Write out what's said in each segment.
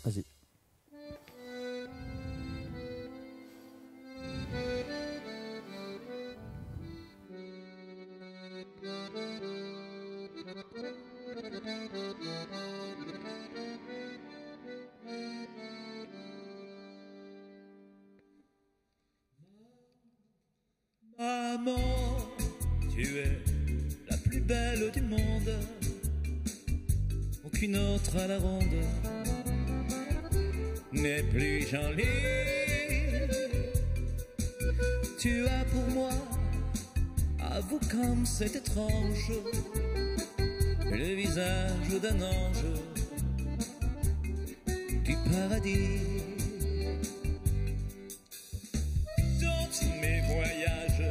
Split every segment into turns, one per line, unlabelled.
Vas-y.
Maman, tu es la plus belle du monde, aucune autre à la ronde n'est plus jolie. Tu as pour moi, avoue comme c'est étrange, le visage d'un ange du paradis. Dans tous mes voyages,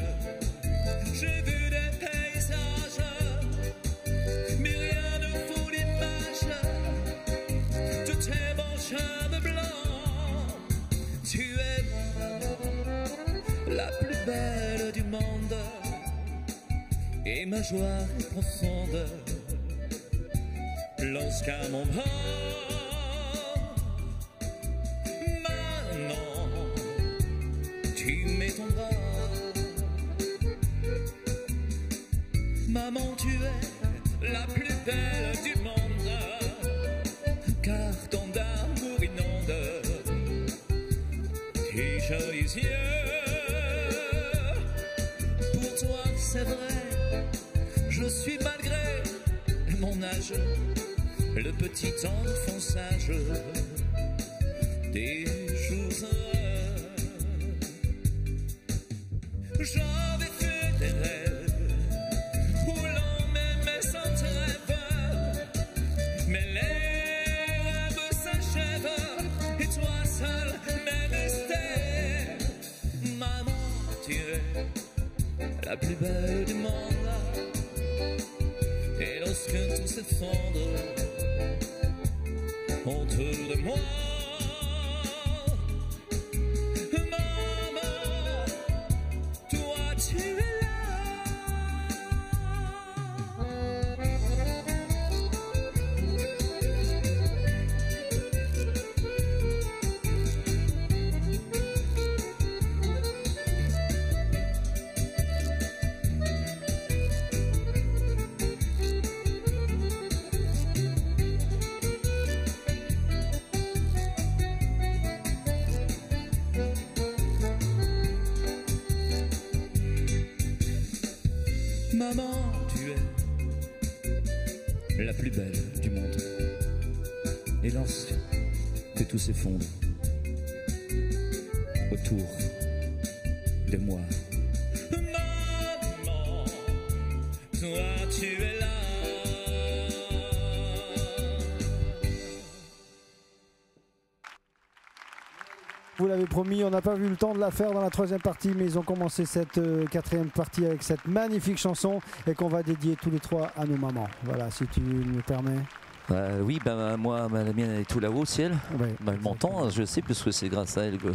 j'ai vu des paysages, mais rien ne vaut l'image de tes beaux cheveux blancs. Tu es la plus belle du monde, et ma joie est profonde lorsqu'à mon bras, maman, tu mets ton bras. Maman, tu es la plus belle du monde, car ton amour inonde tes jolis yeux. Pour toi, c'est vrai, je suis malgré mon âge le petit enfant sage des jours heureux. J'avais fait des rêves où l'on m'aimait sans trêve, mais les rêves s'achèvent et toi seul m'es resté. Maman, tu es la plus belle du monde, et lorsque tout s'effondre autour de moi, maman, toi tu es maman, tu es la plus belle du monde. Et lorsque tout s'effondre autour de moi, maman, toi tu es là.
Vous l'avez promis, on n'a pas eu le temps de la faire dans la troisième partie, mais ils ont commencé cette quatrième partie avec cette magnifique chanson et qu'on va dédier tous les trois à nos mamans. Voilà, si tu me permets.
Oui, moi, la mienne elle est tout là-haut au ciel.
Ouais,
Elle m'entend, je sais, puisque c'est grâce à elle que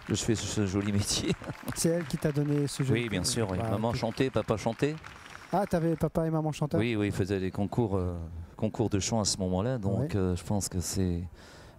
je fais ce joli métier.
C'est elle qui t'a donné ce jeu.
Oui, bien sûr. Oui.
Bah,
Maman chantait, papa chantait.
Ah, t'avais papa et maman chanteurs?
Oui, ils faisaient des concours de chant à ce moment-là, donc je pense que c'est...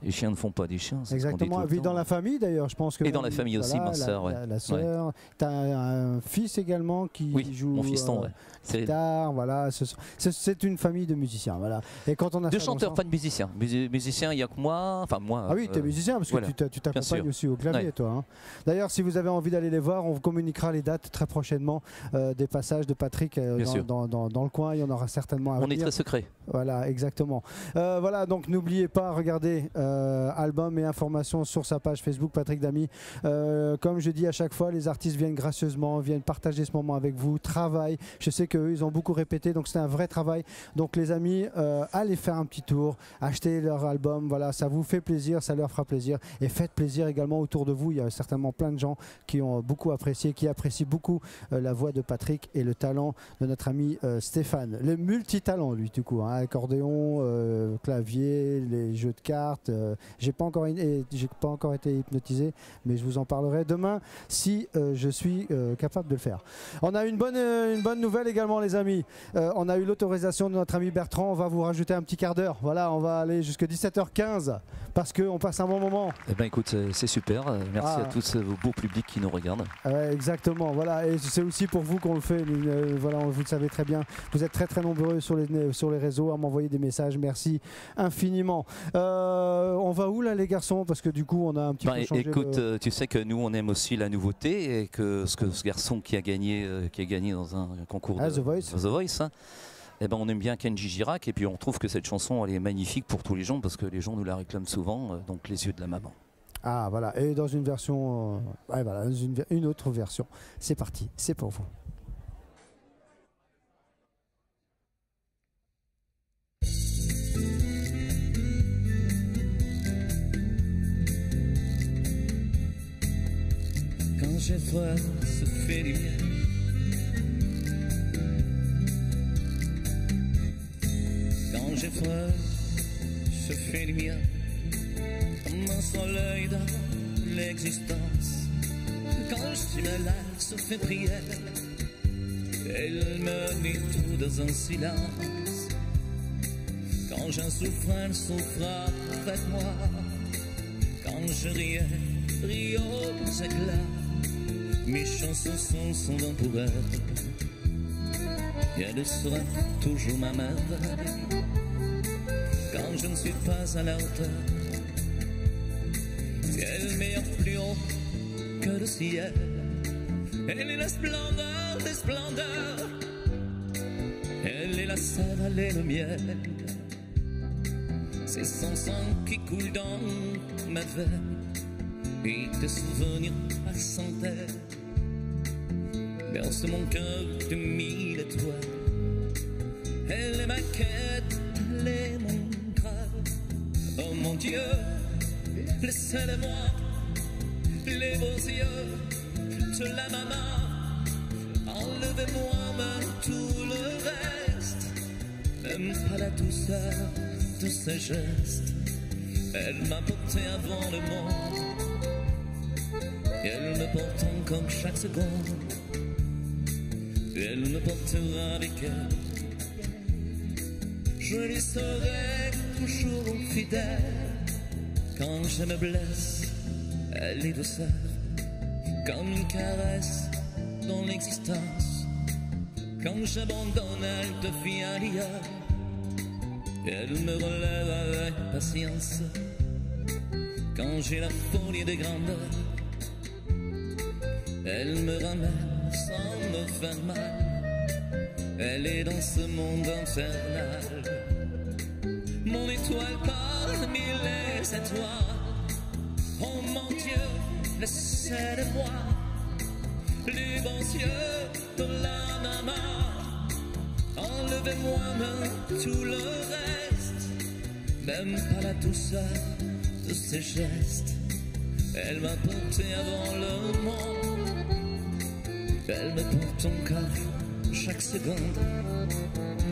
Les chiens ne font pas des chiens.
Exactement, vit dans la famille d'ailleurs, je pense que.
Et dans la famille aussi, ma sœur.
La sœur. Tu as un fils également qui joue.
Mon fiston,
guitare, voilà. C'est une famille de musiciens, voilà. Et quand on a
de chanteurs, pas de musiciens. Musiciens, il n'y a que moi. Enfin, moi.
Ah oui, tu es musicien parce que tu t'accompagnes aussi au clavier, toi. Hein. D'ailleurs, si vous avez envie d'aller les voir, on vous communiquera les dates très prochainement des passages de Patrick dans le coin. Il y en aura certainement à venir.
On est très secret.
Voilà, exactement. Voilà, donc n'oubliez pas, regardez. Album et informations sur sa page Facebook Patrick Damy. Comme je dis à chaque fois, les artistes viennent gracieusement, viennent partager ce moment avec vous, travaillent. Je sais qu'eux, ils ont beaucoup répété, donc c'est un vrai travail. Donc les amis, allez faire un petit tour, achetez leur album, voilà, ça vous fait plaisir, ça leur fera plaisir. Et faites plaisir également autour de vous. Il y a certainement plein de gens qui ont beaucoup apprécié, qui apprécient beaucoup la voix de Patrick et le talent de notre ami Stéphane. Le multitalent, lui, du coup, hein, accordéon, clavier, les jeux de cartes, j'ai pas encore été hypnotisé, mais je vous en parlerai demain si je suis capable de le faire. On a une bonne nouvelle également, les amis. On a eu l'autorisation de notre ami Bertrand. On va vous rajouter un petit quart d'heure. Voilà, on va aller jusqu'à 17h15 parce qu'on passe un bon moment.
Eh ben écoute, c'est super. Merci à tous vos beaux publics qui nous regardent.
Exactement. Voilà, et c'est aussi pour vous qu'on le fait. Voilà, vous le savez très bien. Vous êtes très nombreux sur les réseaux à m'envoyer des messages. Merci infiniment. On va où là, les garçons? Parce que du coup, on a un petit peu changé.
Écoute, tu sais que nous, on aime aussi la nouveauté et que ce garçon qui a gagné dans un concours
The
Voice, hein, eh ben, on aime bien Kenji Girac et puis on trouve que cette chanson elle est magnifique pour tous les gens parce que les gens nous la réclament souvent, donc Les yeux de la maman.
Ah voilà, et dans une version, voilà, une autre version. C'est parti, c'est pour vous.
Quand j'ai froid, se fait du bien. Quand j'ai froid, se fait du bien. Comme un soleil dans l'existence. Quand je suis malade, se fait prière. Elle me met tout dans un silence. Quand j'ai un souffre, elle souffre avec moi. Quand je riais, ris aux éclats. Mes chansons sont dans pour elle. Et elle sera toujours ma mère. Quand je ne suis pas à la hauteur, elle meilleure plus haut que le ciel. Elle est la splendeur des splendeurs. Elle est la sève, elle est le miel. C'est son sang qui coule dans ma veine. Et tes souvenirs à centaines berce mon cœur de 1000 étoiles. Elle est ma quête, elle est mon grave. Oh mon Dieu, laissez-le-moi, les beaux yeux de la maman. Enlevez-moi même tout le reste, même pas la douceur de ses gestes. Elle m'a porté avant le monde. Et elle me porte encore chaque seconde. Et elle me portera avec elle. Je lui serai toujours fidèle. Quand je me blesse, elle est douceur. Comme une caresse dans l'existence. Quand j'abandonne, elle devient ailleurs. Et elle me relève avec patience. Quand j'ai la folie de grandeur, elle me ramène sans me faire mal. Elle est dans ce monde infernal. Mon étoile parmi les étoiles. Oh mon Dieu, laissez-le-moi. Les bons yeux de la maman. Enlevez-moi même tout le reste. Même pas la douceur de ses gestes. Elle m'a porté avant le monde. Elle me porte encore chaque seconde.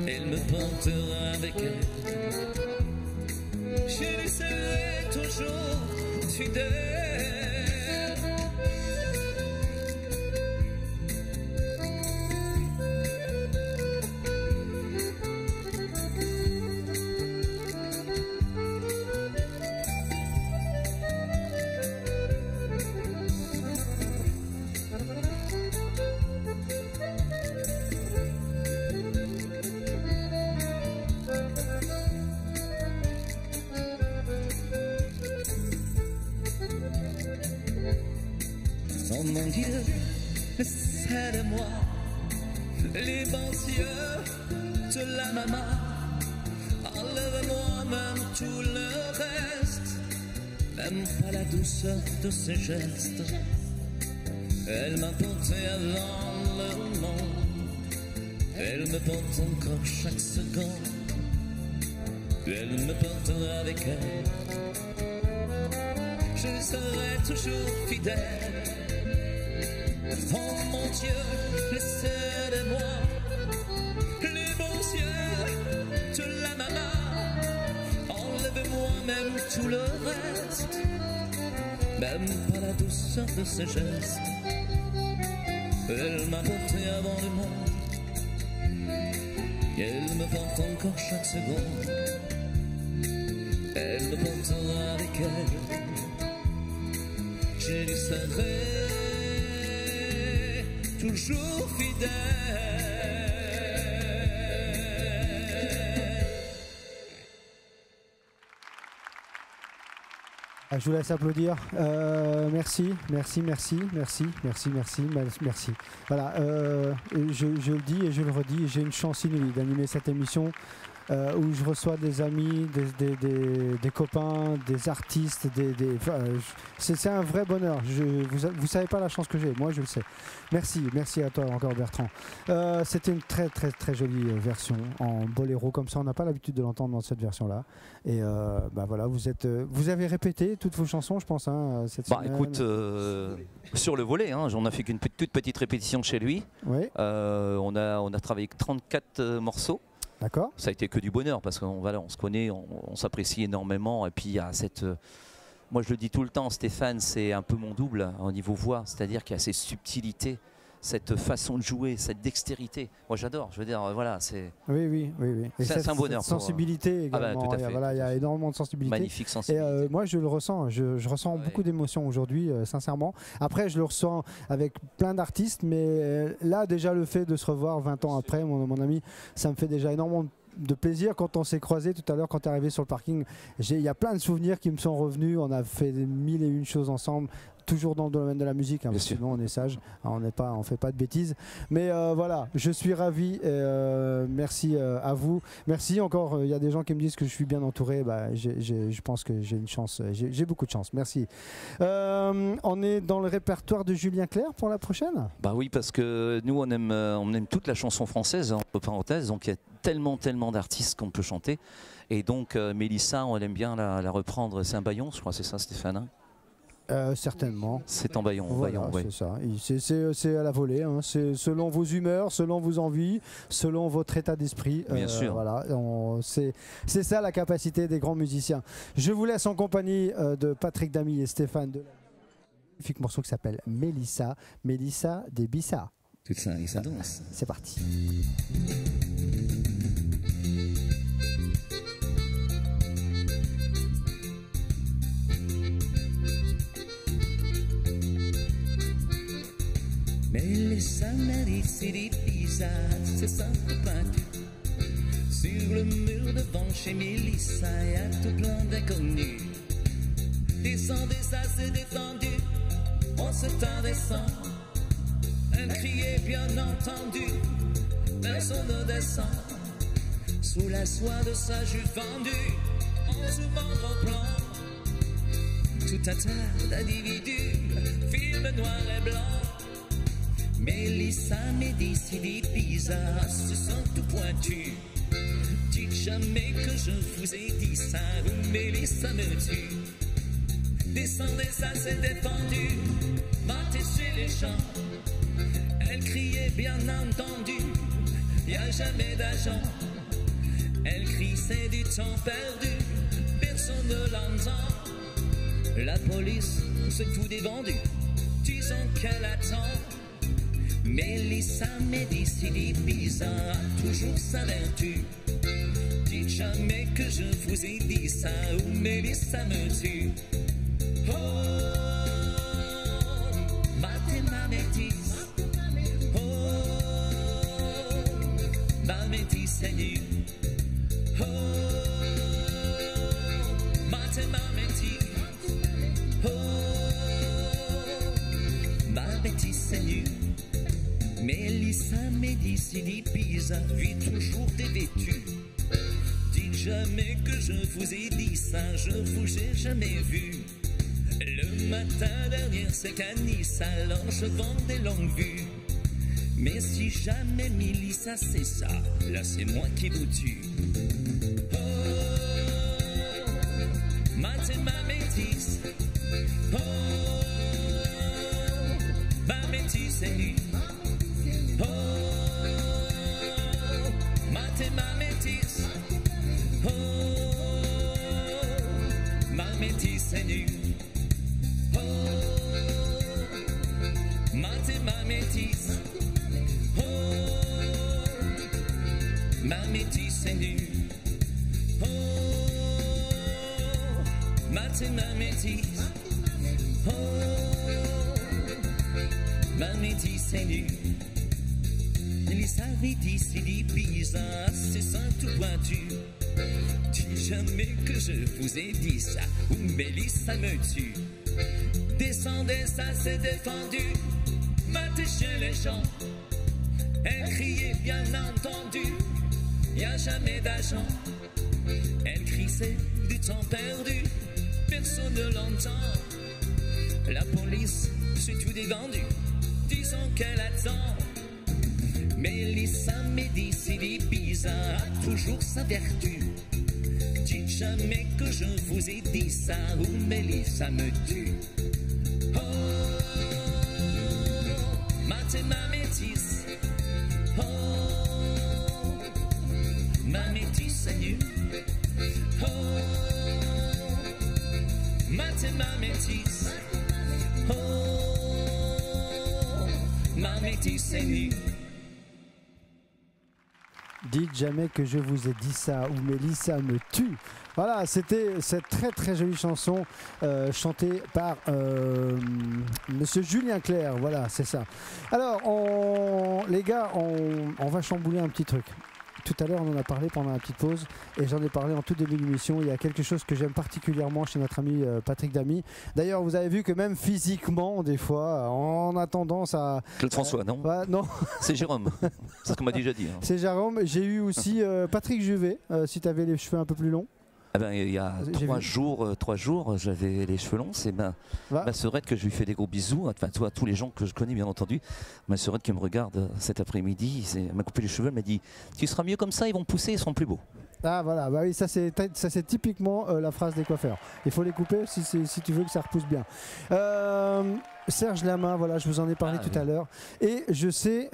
Elle me portera avec elle. Je lui serai toujours fidèle. Oh mon Dieu, laissez-le-moi, les bons yeux de la maman. Enlève-moi même tout le reste, même pas la douceur de ses gestes. Elle m'a porté avant le monde. Elle me porte encore chaque seconde. Elle me portera avec elle. Je serai toujours fidèle. Oh mon Dieu, laissez-le-moi. Les bons yeux de la maman. Enlevez-moi même tout le reste, même pas la douceur de ses gestes. Elle m'a porté avant le monde, et elle me porte encore chaque seconde. Elle me portera avec elle, je lui serai toujours fidèle.
Je vous laisse applaudir. Merci. Voilà, je le dis et je le redis, j'ai une chance inouïe d'animer cette émission où je reçois des amis, des copains, des artistes, c'est un vrai bonheur. Vous savez pas la chance que j'ai, moi je le sais. Merci à toi encore Bertrand. C'était une très jolie version en boléro, comme ça on n'a pas l'habitude de l'entendre dans cette version-là. Et voilà, vous avez répété toutes vos chansons, je pense, hein, cette semaine.
Écoute, sur le volet, hein, on a fait qu'une toute petite répétition chez lui.
Oui.
On a travaillé 34 morceaux.
D'accord.
Ça a été que du bonheur parce qu'on on se connaît, on s'apprécie énormément. Et puis il y a cette. Moi je le dis tout le temps, Stéphane, c'est un peu mon double au niveau voix, c'est-à-dire qu'il y a ces subtilités, cette façon de jouer, cette dextérité. Moi j'adore, je veux dire, voilà, c'est.
Oui. Et
c'est un bonheur.
Cette sensibilité également.
Tout à fait.
Voilà, il y a énormément de sensibilité.
Magnifique sensibilité.
Et moi je le ressens, je ressens beaucoup d'émotions aujourd'hui, sincèrement. Après je le ressens avec plein d'artistes, mais là déjà le fait de se revoir 20 ans après, mon ami, ça me fait déjà énormément de plaisir. Quand on s'est croisés tout à l'heure, quand tu es arrivé sur le parking, il y a plein de souvenirs qui me sont revenus. On a fait 1001 choses ensemble, toujours dans le domaine de la musique, hein, parce que sinon on est sage, on fait pas de bêtises. Mais voilà, je suis ravi. Merci à vous. Merci encore. Il y a des gens qui me disent que je suis bien entouré. Je pense que j'ai une chance. J'ai beaucoup de chance. Merci. On est dans le répertoire de Julien Clerc pour la prochaine.
Bah oui, parce que nous on aime toute la chanson française, entre parenthèses. Donc il y a tellement d'artistes qu'on peut chanter. Et donc Mélissa, on aime bien la reprendre. C'est un baillon, je crois, c'est ça, Stéphane?
Certainement.
C'est en baillon.
Voilà,
baillon, ouais.
C'est ça. C'est à la volée. Hein. C'est selon vos humeurs, selon vos envies, selon votre état d'esprit.
Bien sûr.
Voilà, c'est ça la capacité des grands musiciens. Je vous laisse en compagnie de Patrick Damy et Stéphane de un magnifique morceau qui s'appelle Mélissa. Mélissa des Bissa.
Tout ça, et ça danse.
C'est parti.
Mélissa, Mélissa des Bissa, c'est simple peinture. Sur le mur devant chez Mélissa, y a tout plein d'inconnus. Descendez, ça s'est défendu, on se descend. Un crier bien entendu, personne ne descend. Sous la soie de sa jupe vendue, on se vend au plan. Tout un tas d'individus, film noir et blanc. Mélissa, Médicis, des Pisa, se sont tout pointus. Dites jamais que je vous ai dit ça, Mélissa me tue. Descendez, ça s'est défendu, montez chez les gens. Elle criait bien entendu, y a jamais d'agent. Elle crie, c'est du temps perdu, personne ne l'entend. La police se fout des vendus, disons qu'elle attend. Mélissa, Médicis, des Pisa, toujours sa vertu. Dites jamais que je vous ai dit ça, ou Mélissa me tue. Oh, ma métisse. Oh, ma métisse est nue. Oh, ma métisse. Oh, ma métisse est nue. Mélissa, Médicis, des Pisa, vit toujours dévêtue. Dites jamais que je vous ai dit ça, je vous ai jamais vu. Le matin dernier c'est qu'à Nice, alors je vends des longues vues. Mais si jamais Mélissa c'est ça, là c'est moi qui vous tue. Oh, ma métisse. Oh, ma métisse est nue. Oh, ma métisse. Oh, c'est nu. Oh, ma métisse. Oh, ma métisse c'est nu. Oh, ma métisse. Oh, ma métisse c'est nu. Les métis et les paysans, c'est ça tout pointu. Dis jamais que je vous ai dit ça, ou Mélisse ça me tue. Descendez, ça s'est défendu, matez chez les gens. Elle criait bien entendu, y a jamais d'agent. Elle crie c'est du temps perdu, personne ne l'entend. La police, c'est tout dévendu, disons qu'elle attend. Mélissa Médicis et Pisa a toujours sa vertu. Dites jamais que je vous ai dit ça ou Mélissa me tue. Oh, ma métisse. Oh, ma métisse est nue. Oh, ma métisse. Oh, ma métisse est nue.
Dites jamais que je vous ai dit ça ou Mélissa me tue. Voilà, c'était cette très très jolie chanson chantée par Monsieur Julien Clerc. Voilà, c'est ça. Alors, les gars, on va chambouler un petit truc. Tout à l'heure, on en a parlé pendant la petite pause et j'en ai parlé en tout début de l'émission. Il y a quelque chose que j'aime particulièrement chez notre ami Patrick Damy. D'ailleurs, vous avez vu que même physiquement, des fois, on a tendance à...
Claude François, non?
Non.
C'est Jérôme. C'est ce qu'on m'a déjà dit. Hein.
C'est Jérôme. J'ai eu aussi Patrick Juvet, si tu avais les cheveux un peu plus longs.
Ah ben, il y a 3 jours, j'avais les cheveux longs. C'est ma sœurette que je lui fais des gros bisous. Enfin, toi, tous les gens que je connais, bien entendu. Ma sœurette qui me regarde cet après-midi, elle m'a coupé les cheveux. Elle m'a dit tu seras mieux comme ça, ils vont pousser, ils seront plus beaux.
Ah voilà, bah oui, ça c'est typiquement la phrase des coiffeurs. Il faut les couper si tu veux que ça repousse bien. Serge Lama, voilà, je vous en ai parlé tout à l'heure. Et je sais,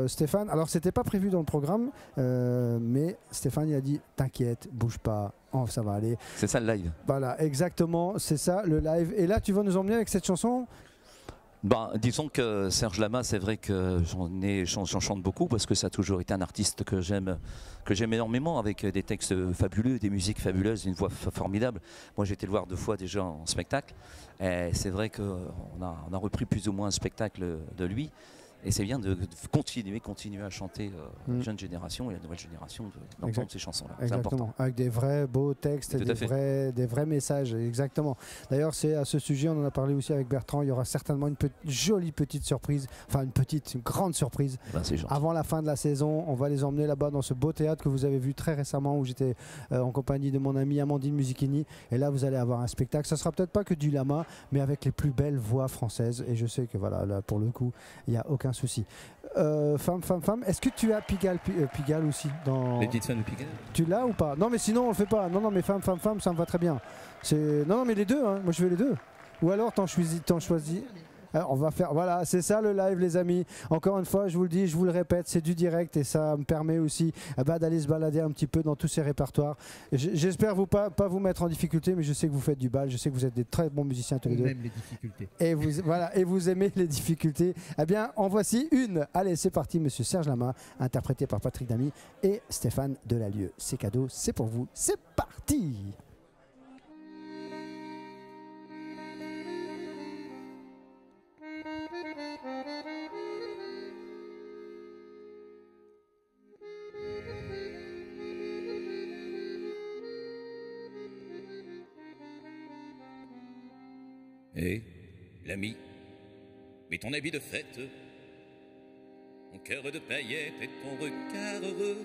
Stéphane, alors c'était pas prévu dans le programme, mais Stéphane il a dit t'inquiète, bouge pas, ça va aller.
C'est ça le live.
Voilà, exactement, c'est ça le live. Et là tu vas nous emmener avec cette chanson.
Disons que Serge Lama, c'est vrai que j'en chante beaucoup parce que ça a toujours été un artiste que j'aime énormément, avec des textes fabuleux, des musiques fabuleuses, une voix formidable. Moi j'ai été le voir 2 fois déjà en spectacle et c'est vrai qu'on a repris plus ou moins un spectacle de lui. Et c'est bien de continuer à chanter la jeune génération et la nouvelle génération d'entendre ces chansons-là. C'est important.
Avec des vrais beaux textes, des vrais messages. Exactement. D'ailleurs, c'est à ce sujet, on en a parlé aussi avec Bertrand. Il y aura certainement une jolie petite surprise, enfin une grande surprise. Avant la fin de la saison, on va les emmener là-bas dans ce beau théâtre que vous avez vu très récemment, où j'étais en compagnie de mon amie Amandine Musichini. Et là, vous allez avoir un spectacle. Ça sera peut-être pas que du Lama, mais avec les plus belles voix françaises. Et je sais que voilà, là, pour le coup, il n'y a aucun souci. Femme, est-ce que tu as Pigalle aussi dans...
Les petites femmes de Pigalle.
Tu l'as ou pas? Non mais sinon on le fait pas. Non mais femme, ça me va très bien. Non mais les deux, hein. Moi je veux les deux. Ou alors t'en choisis. Alors, on va faire, voilà, c'est ça le live les amis. Encore une fois, je vous le dis, je vous le répète, c'est du direct et ça me permet aussi d'aller se balader un petit peu dans tous ces répertoires. J'espère pas vous mettre en difficulté, mais je sais que vous faites du bal, je sais que vous êtes des très bons musiciens tous les deux.
On aime les difficultés.
Et vous aimez les difficultés. Eh bien, en voici une. Allez, c'est parti, Monsieur Serge Lama, interprété par Patrick Damy et Stéphane Delalieu. C'est cadeau, c'est pour vous, c'est parti.
Hé, l'ami, mets ton habit de fête, ton cœur de paillettes et ton regard heureux.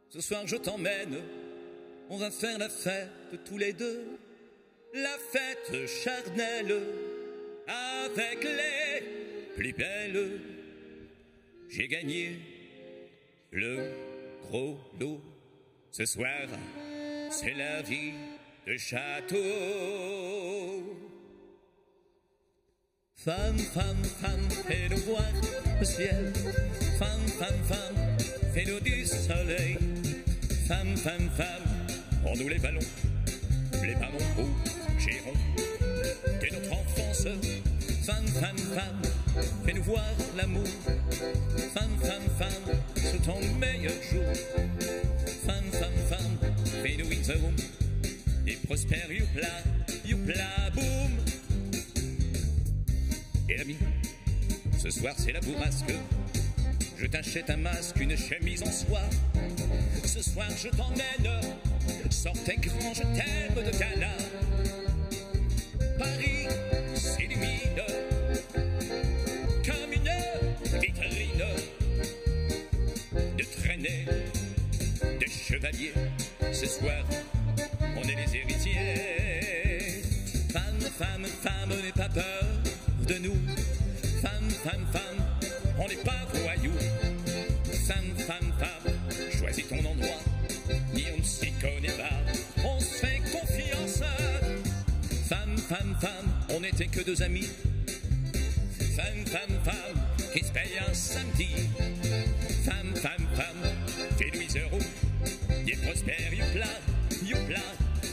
Ce soir je t'emmène, on va faire la fête tous les deux, la fête charnelle, avec les plus belles. J'ai gagné le gros lot, ce soir c'est la vie de château. Femme, fais-nous voir le ciel. Femme, fais-nous du soleil. Femme, rends-nous les ballons hauts. Gérons dès notre enfance. Femme, femme, femme, fais-nous voir l'amour. Femme, femme, femme, sous ton meilleur jour. Femme, femme, femme, fais-nous une zone. Et prospère, youpla, youpla, boum. Et l'ami, ce soir c'est la bourrasque. Je t'achète un masque, une chemise en soie. Ce soir je t'emmène, sors tes grands, je t'aime de gala. Paris s'illumine comme une vitrine de traînées, de chevaliers. Ce soir, on est les héritiers. Femme, femme, femme, n'aie pas peur de nous. Femme, femme, femme, on n'est pas voyous. Femme, femme, femme, choisis ton endroit. Ni on ne s'y connaît pas, on se fait confiance. Femme, femme, femme, on n'était que deux amis. Femme, femme, femme, qui se paye un samedi. Femme, femme, femme, fais Louise Roux. Et prospère, youpla, youpla,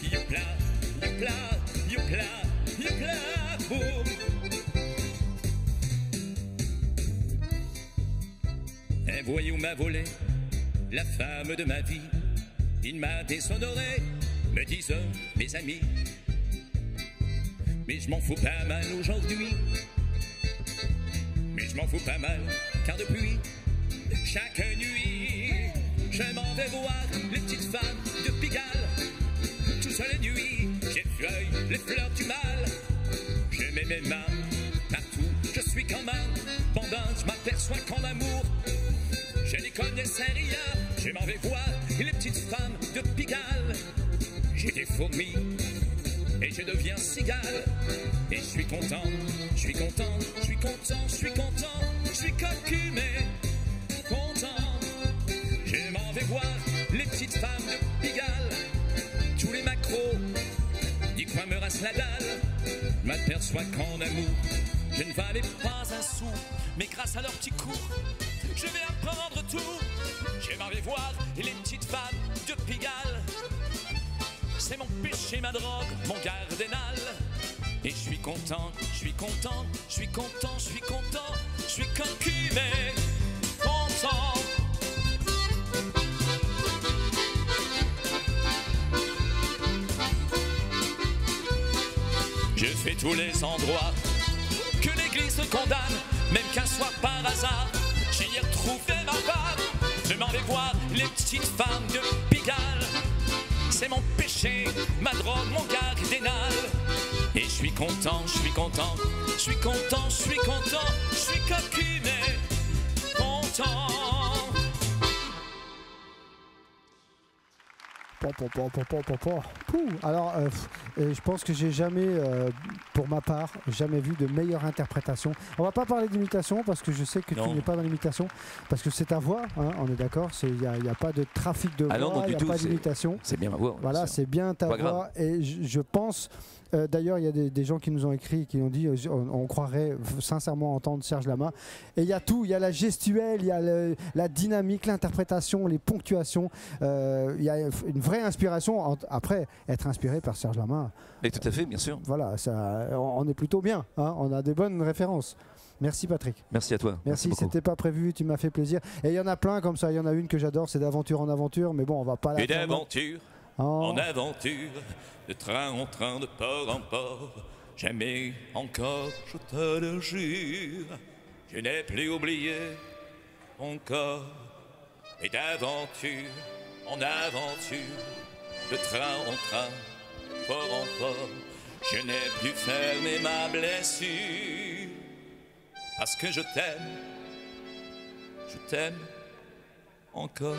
youpla, youpla, youpla, youpla, boum. Un voyou m'a volé la femme de ma vie. Il m'a déshonoré, me disent mes amis. Mais je m'en fous pas mal aujourd'hui. Mais je m'en fous pas mal, car depuis chaque nuit, je m'en vais voir les petites femmes de Pigalle. Toutes les nuits, j'effleuille les fleurs du mal. Je mets mes mains partout, je suis comme un bambin. Je m'aperçois qu'en amour, je n'y connaissais rien. Je m'en vais voir les petites femmes de Pigalle. J'ai des fourmis et je deviens cigale. Et je suis content, je suis content, je suis content, je suis content, je suis cocu mais content. Je m'en vais voir les petites femmes de Pigalle. Tous les macros du coin me rassent la dalle. Je m'aperçois qu'en amour, je ne valais pas un sou. Mais grâce à leur petit cours, je vais apprendre tout. Je m'en vais voir les petites femmes de Pigalle. C'est mon péché, ma drogue, mon cardinal. Et je suis content, je suis content, je suis content, je suis content, je suis cocu mais content. Je fais tous les endroits que l'église condamne, même qu'un soir par hasard, j'y ai retrouvé ma femme. Je m'en vais voir les petites femmes de Pigalle. C'est mon péché, ma drogue, mon cardinal. Et je suis content, je suis content, je suis content, je suis content, je suis cocu mais content.
Alors, je pense que j'ai jamais, pour ma part, jamais vu de meilleure interprétation. On va pas parler d'imitation parce que je sais que tu n'es pas dans l'imitation, parce que c'est ta voix, hein, on est d'accord. Il n'y a pas de trafic de voix, il n'y a pas d'imitation.
C'est bien ma voix.
Voilà, c'est bien ta voix. Et je pense, d'ailleurs, il y a des gens qui nous ont écrit, qui ont dit, on croirait sincèrement entendre Serge Lama. Et il y a tout, il y a la gestuelle, il y a la dynamique, l'interprétation, les ponctuations. Il y a une vraie inspiration. Après, être inspiré par Serge Lama.
Et tout à fait, bien sûr.
Voilà, on est plutôt bien. Hein, on a des bonnes références. Merci Patrick.
Merci à toi.
Merci, c'était pas prévu, tu m'as fait plaisir. Et il y en a plein comme ça. Il y en a une que j'adore, c'est d'aventure en aventure. Mais bon, on va pas la.
Et d'aventure en aventure, de train en train, de port en port. Jamais encore, je te le jure, je n'ai plus oublié mon corps. Et d'aventure en aventure, de train en train, port en port, je n'ai plus fermé ma blessure. Parce que je t'aime encore.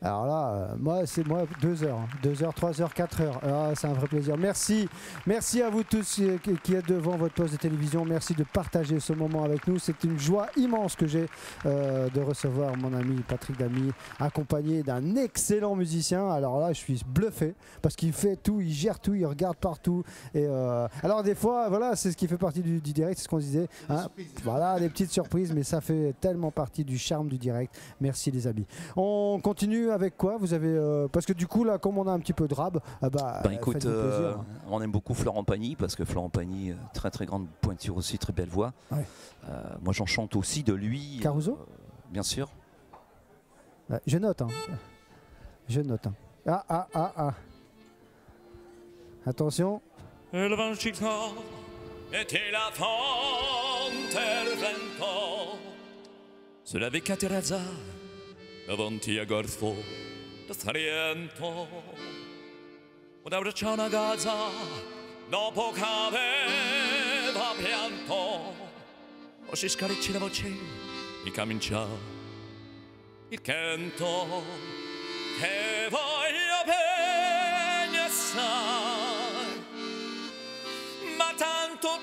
Alors là, c'est 2 heures, 2 heures, 3 heures, 4 heures. Ah, c'est un vrai plaisir. Merci à vous tous qui êtes devant votre poste de télévision. Merci de partager ce moment avec nous. C'est une joie immense que j'ai de recevoir mon ami Patrick Damy, accompagné d'un excellent musicien. Alors là, je suis bluffé parce qu'il fait tout, il gère tout, il regarde partout. Et alors des fois, voilà, c'est ce qui fait partie du direct, c'est ce qu'on disait. Hein, voilà, des petites surprises, mais ça fait tellement partie du charme du direct. Merci les amis. On continue avec quoi vous avez parce que du coup là, comme on a un petit peu de rab,
écoute,
faites-vous plaisir.
on aime beaucoup Florent Pagny parce que Florent Pagny, très très grande pointure aussi, très belle voix.
Ouais.
Moi j'en chante aussi de lui.
Caruso
bien sûr.
Ouais, je note. Hein. Je note. Hein. Ah. Attention.
Il vincitore était la fonte del vento sulla vecchia terrazza davanti a Golfo da Salento. Una braccia una gazza dopo che aveva pianto. O si scaricci la voce e comincia il canto che voglio bene assai, ma tanto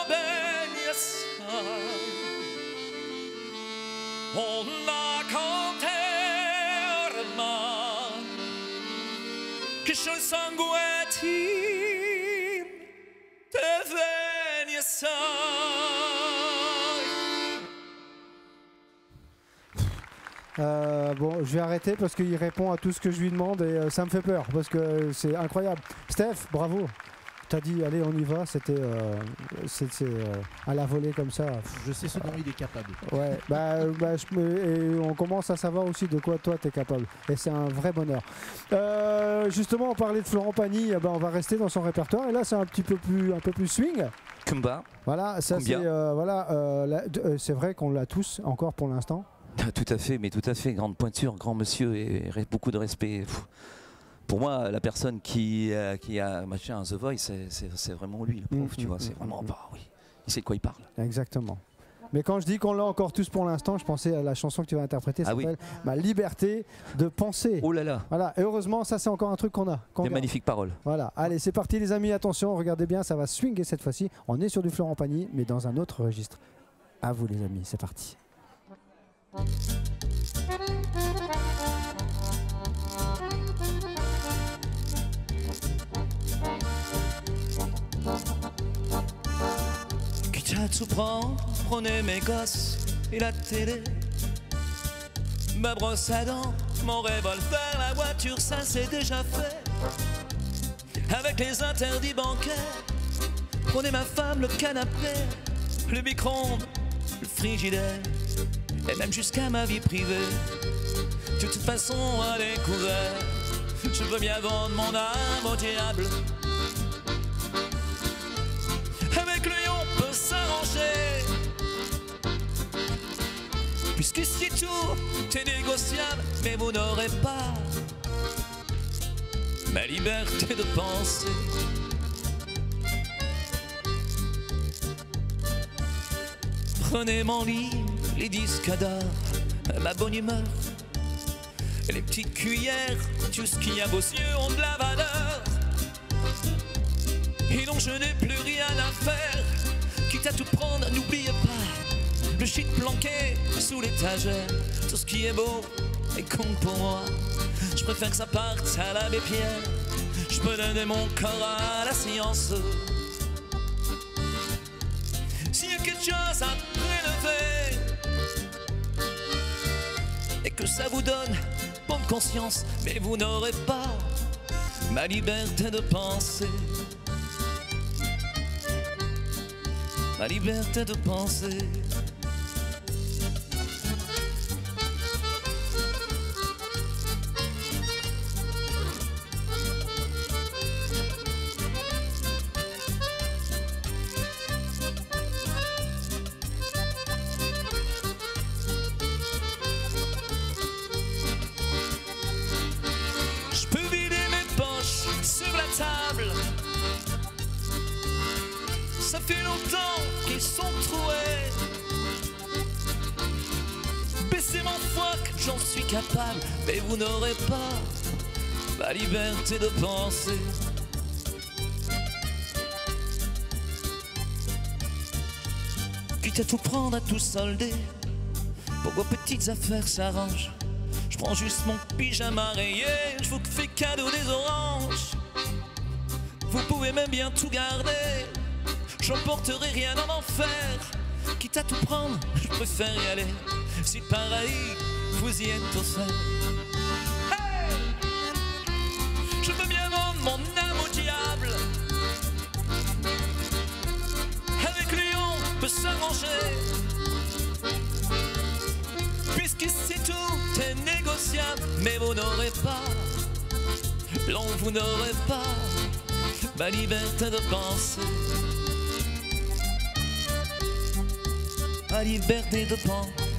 bene assai. Una conterma che sul sangue ti bene assai.
Bon, je vais arrêter parce qu'il répond à tout ce que je lui demande et ça me fait peur parce que c'est incroyable. Steph, bravo. T'as dit, allez, on y va. C'était à la volée comme ça.
Je sais ce dont il est capable.
Ouais, et on commence à savoir aussi de quoi toi t'es capable. Et c'est un vrai bonheur. Justement, on parlait de Florent Pagny. On va rester dans son répertoire. Et là, c'est un peu plus swing.
Kumba.
Voilà, ça c'est c'est vrai qu'on l'a tous encore pour l'instant.
Tout à fait, grande pointure, grand monsieur et beaucoup de respect. Pour moi, la personne qui a machin à The Voice, c'est vraiment lui, le prof, tu vois, c'est vraiment, oui, il sait de quoi il parle.
Exactement. Mais quand je dis qu'on l'a encore tous pour l'instant, je pensais à la chanson que tu vas interpréter, ça s'appelle Ma liberté de penser.
Oh là là.
Voilà, et heureusement, ça c'est encore un truc qu'on a.
Des magnifiques paroles.
Voilà, allez, c'est parti les amis, attention, regardez bien, ça va swinguer cette fois-ci. On est sur du Florent Pagny, mais dans un autre registre. À vous les amis, c'est parti.
Quitte à tout prendre, prenez mes gosses et la télé, ma brosse à dents, mon revolver, la voiture, ça c'est déjà fait. Avec les interdits bancaires, prenez ma femme, le canapé, le micro-ondes, le frigidaire, et même jusqu'à ma vie privée. De toute façon, à découvert, je veux bien vendre mon âme au diable. Avec lui, on peut s'arranger, puisqu'ici tout est négociable, mais vous n'aurez pas ma liberté de penser. Prenez mon lit, les disques d'or, ma bonne humeur, les petites cuillères, tout ce qui a beaux yeux ont de la valeur. Et donc je n'ai plus rien à faire, quitte à tout prendre, n'oubliez pas le shit planqué sous l'étagère. Tout ce qui est beau et compte pour moi, je préfère que ça parte à l'abbé Pierre. Je peux donner mon corps à la science. S'il y a quelque chose à prélever et que ça vous donne bonne conscience, mais vous n'aurez pas ma liberté de penser. Ma liberté de penser. Je peux vider mes poches sur la table. Ça fait longtemps qu'ils sont troués. Baissez mon foc, j'en suis capable, mais vous n'aurez pas ma liberté de penser. Quitte à tout prendre, à tout solder, pour vos petites affaires s'arrangent. Je prends juste mon pyjama rayé, je vous fais cadeau des oranges. Vous pouvez même bien tout garder, j'emporterai rien en enfer. Quitte à tout prendre, je préfère y aller. Si pareil, vous y êtes offert. pas, non vous n'aurez pas ma liberté de penser, ma liberté de penser.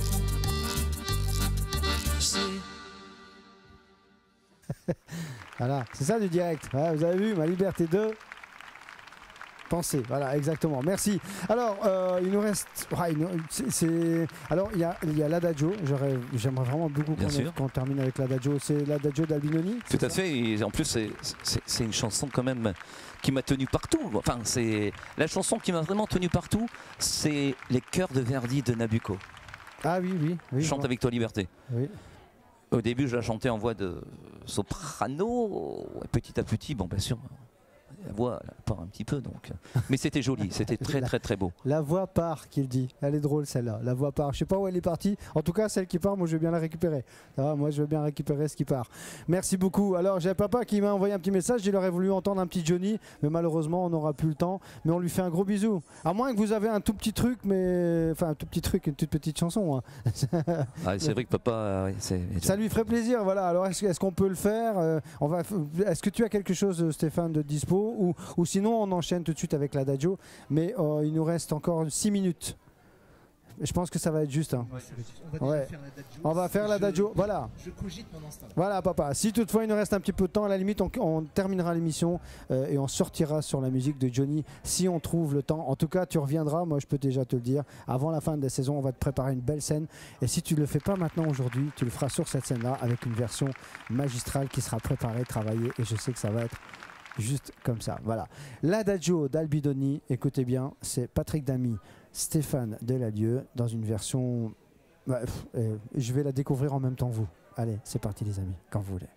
Voilà, c'est ça du direct. Ouais, vous avez vu, ma liberté de penser. Voilà, exactement. Merci. Alors, il nous reste. Alors, il y a l'adagio. J'aimerais vraiment beaucoup qu'on termine avec l'adagio. C'est l'adagio d'Albinoni.
Tout à fait. Et en plus, c'est une chanson quand même qui m'a tenu partout. Enfin, c'est la chanson qui m'a vraiment tenu partout. C'est Les Chœurs de Verdi de Nabucco.
Ah oui.
Chante avec toi liberté.
Oui.
Au début, je la chantais en voix de soprano. Petit à petit, bon, bien sûr, la voix elle part un petit peu. Donc. Mais c'était joli, c'était très beau.
La voix part, qu'il dit. Elle est drôle celle-là. La voix part. Je sais pas où elle est partie. En tout cas, celle qui part, moi je veux bien la récupérer. Ça va, moi je veux bien récupérer ce qui part. Merci beaucoup. Alors, j'ai papa qui m'a envoyé un petit message. Il aurait voulu entendre un petit Johnny, mais malheureusement, on n'aura plus le temps. Mais on lui fait un gros bisou. À moins que vous avez un tout petit truc, mais enfin un tout petit truc, une toute petite chanson. Hein.
Ah, c'est vrai que papa,
ça lui ferait plaisir. Voilà. Alors, est-ce qu'on peut le faire? Est-ce que tu as quelque chose, Stéphane, de dispo? Ou sinon on enchaîne tout de suite avec l'adagio, mais il nous reste encore 6 minutes. Je pense que ça va être juste. Hein. Ouais. On va faire l'adagio. Voilà.
Je cogite pendant ce temps.
Voilà, papa. Si toutefois il nous reste un petit peu de temps, à la limite, on terminera l'émission et on sortira sur la musique de Johnny si on trouve le temps. En tout cas, tu reviendras. Moi, je peux déjà te le dire. Avant la fin de la saison, on va te préparer une belle scène. Et si tu ne le fais pas maintenant aujourd'hui, tu le feras sur cette scène-là avec une version magistrale qui sera préparée, travaillée. Et je sais que ça va être juste comme ça, voilà. L'adagio d'Albinoni, écoutez bien, c'est Patrick Damy, Stéphane Delalieu dans une version. Je vais la découvrir en même temps que vous. Allez, c'est parti les amis, quand vous voulez.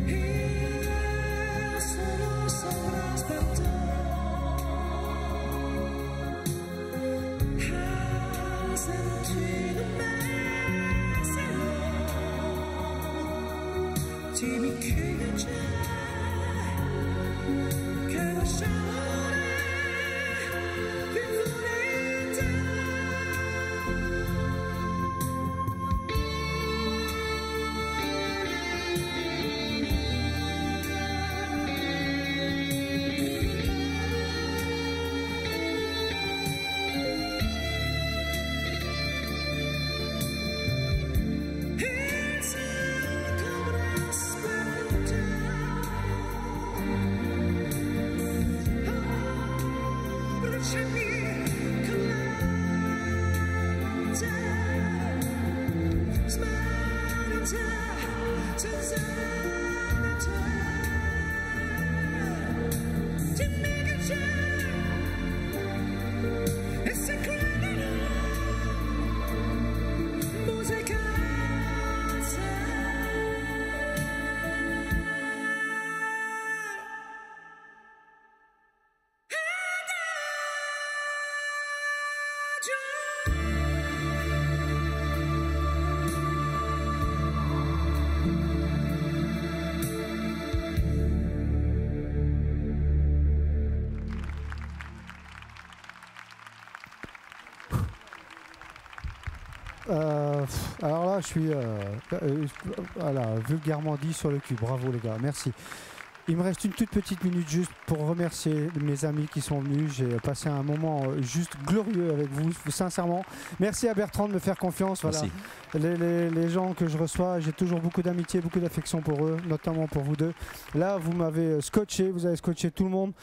He
dimmi che c'è, che lasciamone vivo in te.
Alors là, je suis voilà, vulgairement dit sur le cul. Bravo les gars, merci. Il me reste une toute petite minute juste pour remercier mes amis qui sont venus. J'ai passé un moment juste glorieux avec vous, sincèrement. Merci à Bertrand de me faire confiance. Voilà. Les gens que je reçois, j'ai toujours beaucoup d'amitié, beaucoup d'affection pour eux, notamment pour vous deux. Là, vous m'avez scotché, vous avez scotché tout le monde.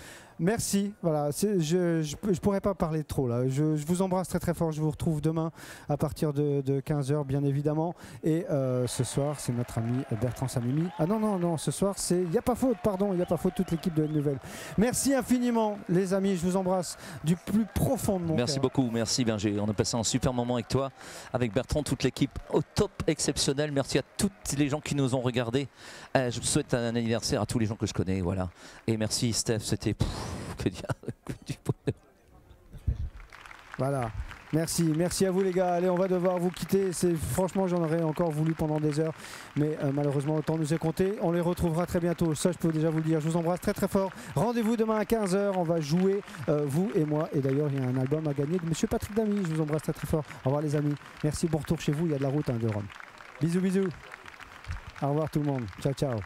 Merci, voilà, je pourrais pas parler trop là. Je vous embrasse très très fort, je vous retrouve demain à partir de 15h bien évidemment. Et ce soir c'est notre ami Bertrand Samimi. Ah non, ce soir c'est Il n'y a pas faute, pardon, Il n'y a pas faute, toute l'équipe de Nouvelle. Merci infiniment les amis, je vous embrasse du plus profond de mon cœur.
Merci beaucoup, merci Berger, on a passé un super moment avec toi, avec Bertrand, toute l'équipe au top exceptionnel. Merci à tous les gens qui nous ont regardés. Je souhaite un anniversaire à tous les gens que je connais, voilà. Et merci Steph, c'était... que dire du bonheur.
Voilà, merci à vous les gars. Allez, on va devoir vous quitter. Franchement, j'en aurais encore voulu pendant des heures, mais malheureusement le temps nous est compté. On les retrouvera très bientôt, ça je peux déjà vous le dire. Je vous embrasse très très fort. Rendez-vous demain à 15h, on va jouer vous et moi. Et d'ailleurs il y a un album à gagner de Monsieur Patrick Damy. Je vous embrasse très très fort. Au revoir les amis, merci, bon retour chez vous, il y a de la route de Rome. Bisous. Au revoir tout le monde, ciao.